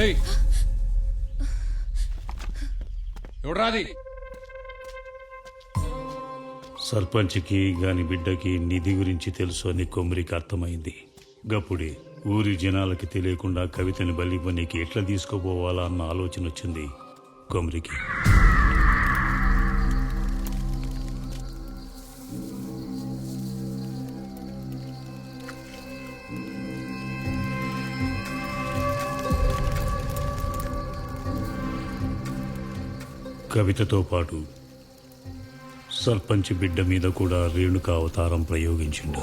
ఏయ్ ఎవడ్రాది? సర్పంచ్కి గాని బిడ్డకి నిధి గురించి తెలుసు అని కొమ్మరికి అర్థమైంది. గప్పుడే ఊరి జనాలకి తెలియకుండా కవితని బలిపనికి ఎట్లా తీసుకుపోవాలా అన్న ఆలోచన వచ్చింది కొమ్మరికి. కవితతో పాటు సర్పంచ్ బిడ్డ మీద కూడా రేణుక అవతారం ప్రయోగించిండు.